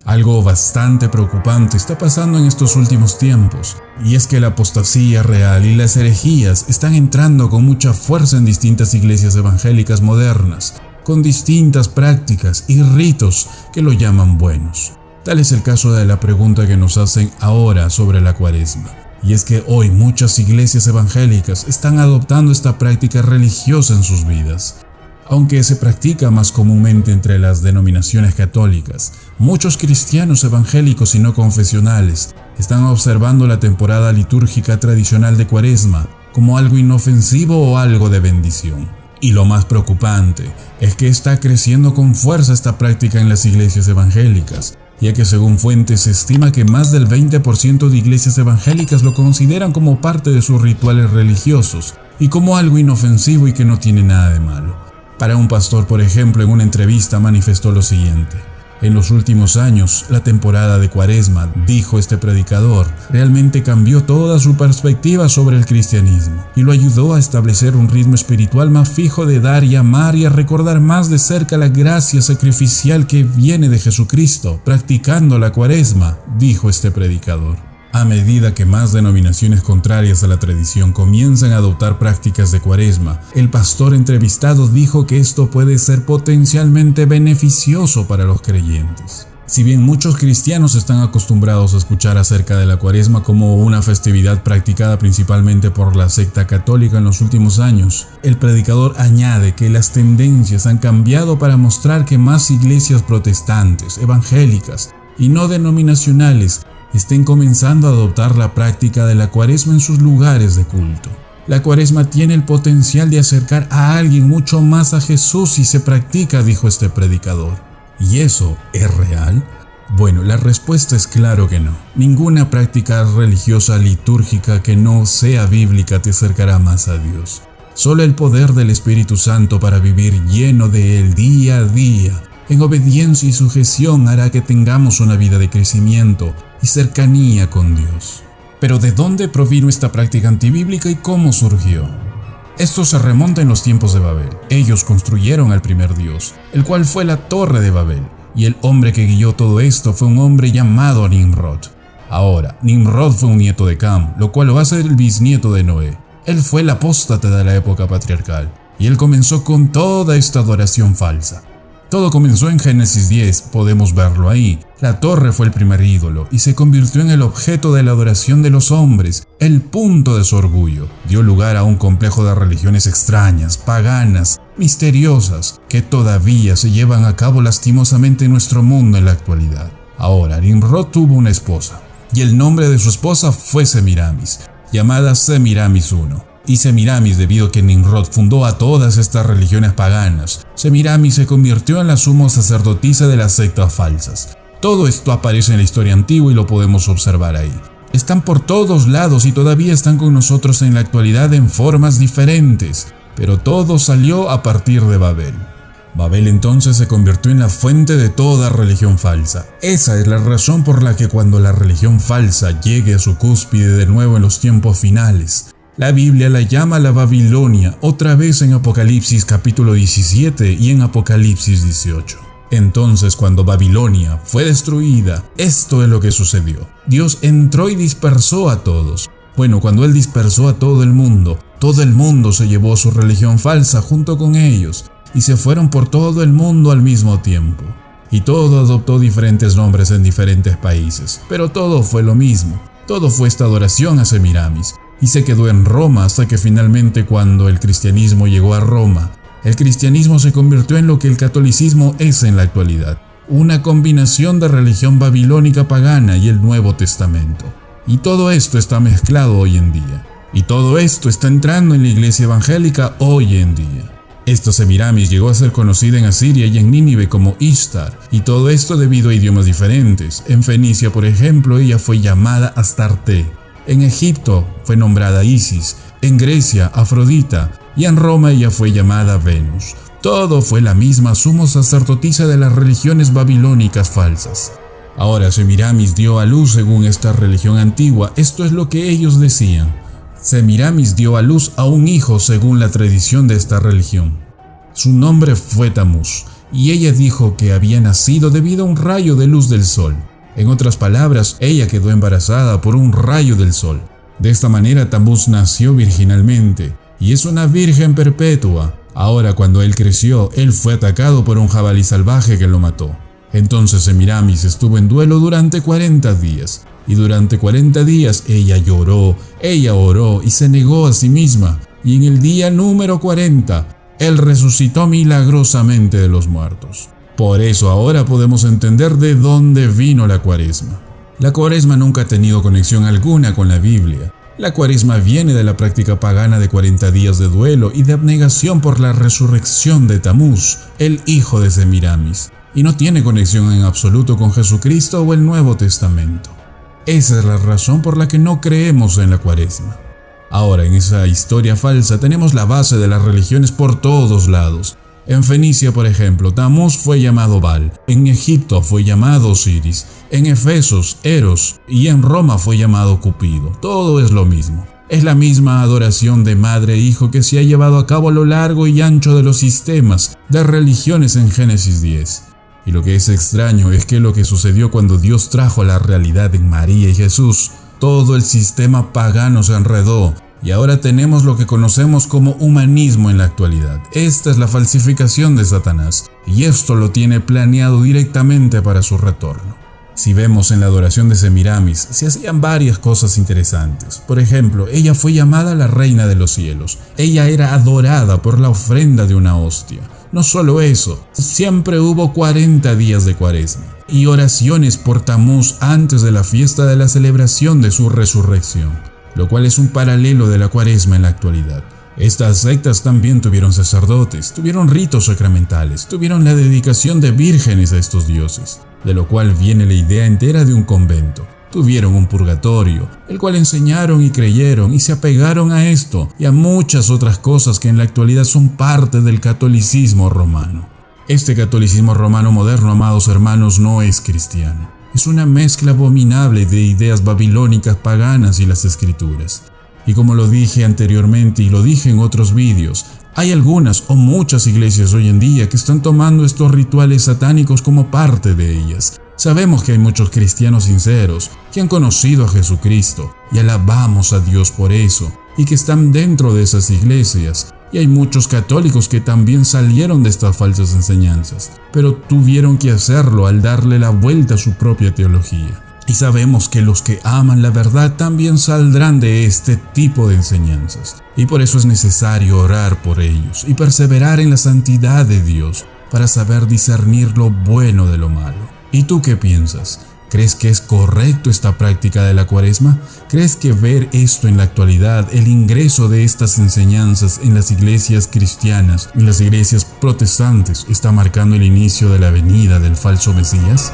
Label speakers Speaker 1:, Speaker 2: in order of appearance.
Speaker 1: Algo bastante preocupante está pasando en estos últimos tiempos, y es que la apostasía real y las herejías están entrando con mucha fuerza en distintas iglesias evangélicas modernas, con distintas prácticas y ritos que lo llaman buenos. Tal es el caso de la pregunta que nos hacen ahora sobre la Cuaresma. Y es que hoy muchas iglesias evangélicas están adoptando esta práctica religiosa en sus vidas. Aunque se practica más comúnmente entre las denominaciones católicas, muchos cristianos evangélicos y no confesionales están observando la temporada litúrgica tradicional de Cuaresma como algo inofensivo o algo de bendición. Y lo más preocupante es que está creciendo con fuerza esta práctica en las iglesias evangélicas, ya que según fuentes se estima que más del 20% de iglesias evangélicas lo consideran como parte de sus rituales religiosos y como algo inofensivo y que no tiene nada de malo. Para un pastor, por ejemplo, en una entrevista manifestó lo siguiente: en los últimos años, la temporada de Cuaresma, dijo este predicador, realmente cambió toda su perspectiva sobre el cristianismo y lo ayudó a establecer un ritmo espiritual más fijo de dar y amar y a recordar más de cerca la gracia sacrificial que viene de Jesucristo, practicando la Cuaresma, dijo este predicador. A medida que más denominaciones contrarias a la tradición comienzan a adoptar prácticas de Cuaresma, el pastor entrevistado dijo que esto puede ser potencialmente beneficioso para los creyentes. Si bien muchos cristianos están acostumbrados a escuchar acerca de la Cuaresma como una festividad practicada principalmente por la secta católica en los últimos años, el predicador añade que las tendencias han cambiado para mostrar que más iglesias protestantes, evangélicas y no denominacionales estén comenzando a adoptar la práctica de la Cuaresma en sus lugares de culto. La Cuaresma tiene el potencial de acercar a alguien mucho más a Jesús si se practica, dijo este predicador. ¿Y eso es real? Bueno, la respuesta es claro que no. Ninguna práctica religiosa litúrgica que no sea bíblica te acercará más a Dios. Solo el poder del Espíritu Santo para vivir lleno de Él día a día, en obediencia y sujeción, hará que tengamos una vida de crecimiento y cercanía con Dios. Pero ¿de dónde provino esta práctica antibíblica y cómo surgió? Esto se remonta en los tiempos de Babel. Ellos construyeron al primer dios, el cual fue la Torre de Babel, y el hombre que guió todo esto fue un hombre llamado Nimrod. Ahora, Nimrod fue un nieto de Cam, lo cual lo hace el bisnieto de Noé. Él fue el apóstata de la época patriarcal, y él comenzó con toda esta adoración falsa. Todo comenzó en Génesis 10, podemos verlo ahí. La torre fue el primer ídolo y se convirtió en el objeto de la adoración de los hombres, el punto de su orgullo. Dio lugar a un complejo de religiones extrañas, paganas, misteriosas, que todavía se llevan a cabo lastimosamente en nuestro mundo en la actualidad. Ahora, Nimrod tuvo una esposa, y el nombre de su esposa fue Semiramis, llamada Semiramis I. Y Semiramis, debido a que Nimrod fundó a todas estas religiones paganas, Semiramis se convirtió en la sumo sacerdotisa de las sectas falsas. Todo esto aparece en la historia antigua y lo podemos observar ahí. Están por todos lados y todavía están con nosotros en la actualidad en formas diferentes, pero todo salió a partir de Babel. Babel entonces se convirtió en la fuente de toda religión falsa. Esa es la razón por la que cuando la religión falsa llegue a su cúspide de nuevo en los tiempos finales, la Biblia la llama la Babilonia, otra vez en Apocalipsis capítulo 17 y en Apocalipsis 18. Entonces, cuando Babilonia fue destruida, esto es lo que sucedió. Dios entró y dispersó a todos. Bueno, cuando Él dispersó a todo el mundo se llevó su religión falsa junto con ellos y se fueron por todo el mundo al mismo tiempo. Y todo adoptó diferentes nombres en diferentes países, pero todo fue lo mismo. Todo fue esta adoración a Semiramis. Y se quedó en Roma hasta que finalmente, cuando el cristianismo llegó a Roma, el cristianismo se convirtió en lo que el catolicismo es en la actualidad, una combinación de religión babilónica pagana y el Nuevo Testamento. Y todo esto está mezclado hoy en día. Y todo esto está entrando en la iglesia evangélica hoy en día. Esta Semiramis llegó a ser conocida en Asiria y en Nínive como Ishtar, y todo esto debido a idiomas diferentes. En Fenicia, por ejemplo, ella fue llamada Astarte. En Egipto fue nombrada Isis, en Grecia Afrodita y en Roma ella fue llamada Venus. Todo fue la misma sumo sacerdotisa de las religiones babilónicas falsas. Ahora Semiramis dio a luz según esta religión antigua, esto es lo que ellos decían. Semiramis dio a luz a un hijo según la tradición de esta religión. Su nombre fue Tamuz y ella dijo que había nacido debido a un rayo de luz del sol. En otras palabras, ella quedó embarazada por un rayo del sol. De esta manera Tammuz nació virginalmente y es una virgen perpetua. Ahora, cuando él creció, él fue atacado por un jabalí salvaje que lo mató. Entonces Semiramis estuvo en duelo durante 40 días. Y durante 40 días ella lloró, ella oró y se negó a sí misma. Y en el día número 40, él resucitó milagrosamente de los muertos. Por eso ahora podemos entender de dónde vino la Cuaresma. La Cuaresma nunca ha tenido conexión alguna con la Biblia. La Cuaresma viene de la práctica pagana de 40 días de duelo y de abnegación por la resurrección de Tammuz, el hijo de Semiramis, y no tiene conexión en absoluto con Jesucristo o el Nuevo Testamento. Esa es la razón por la que no creemos en la Cuaresma. Ahora, en esa historia falsa tenemos la base de las religiones por todos lados. En Fenicia, por ejemplo, Tammuz fue llamado Baal, en Egipto fue llamado Osiris, en Efesos, Eros, y en Roma fue llamado Cupido. Todo es lo mismo. Es la misma adoración de madre e hijo que se ha llevado a cabo a lo largo y ancho de los sistemas de religiones en Génesis 10. Y lo que es extraño es que lo que sucedió cuando Dios trajo la realidad en María y Jesús, todo el sistema pagano se enredó. Y ahora tenemos lo que conocemos como humanismo en la actualidad. Esta es la falsificación de Satanás, y esto lo tiene planeado directamente para su retorno. Si vemos en la adoración de Semiramis, se hacían varias cosas interesantes. Por ejemplo, ella fue llamada la reina de los cielos. Ella era adorada por la ofrenda de una hostia. No solo eso, siempre hubo 40 días de Cuaresma y oraciones por Tammuz antes de la fiesta de la celebración de su resurrección, lo cual es un paralelo de la Cuaresma en la actualidad. Estas sectas también tuvieron sacerdotes, tuvieron ritos sacramentales, tuvieron la dedicación de vírgenes a estos dioses, de lo cual viene la idea entera de un convento. Tuvieron un purgatorio, el cual enseñaron y creyeron y se apegaron a esto y a muchas otras cosas que en la actualidad son parte del catolicismo romano. Este catolicismo romano moderno, amados hermanos, no es cristiano. Es una mezcla abominable de ideas babilónicas paganas y las escrituras. Y como lo dije anteriormente y lo dije en otros vídeos, hay algunas o muchas iglesias hoy en día que están tomando estos rituales satánicos como parte de ellas. Sabemos que hay muchos cristianos sinceros que han conocido a Jesucristo y alabamos a Dios por eso y que están dentro de esas iglesias. Y hay muchos católicos que también salieron de estas falsas enseñanzas, pero tuvieron que hacerlo al darle la vuelta a su propia teología. Y sabemos que los que aman la verdad también saldrán de este tipo de enseñanzas. Y por eso es necesario orar por ellos y perseverar en la santidad de Dios para saber discernir lo bueno de lo malo. ¿Y tú qué piensas? ¿Crees que es correcto esta práctica de la Cuaresma? ¿Crees que ver esto en la actualidad, el ingreso de estas enseñanzas en las iglesias cristianas y las iglesias protestantes, está marcando el inicio de la venida del falso Mesías?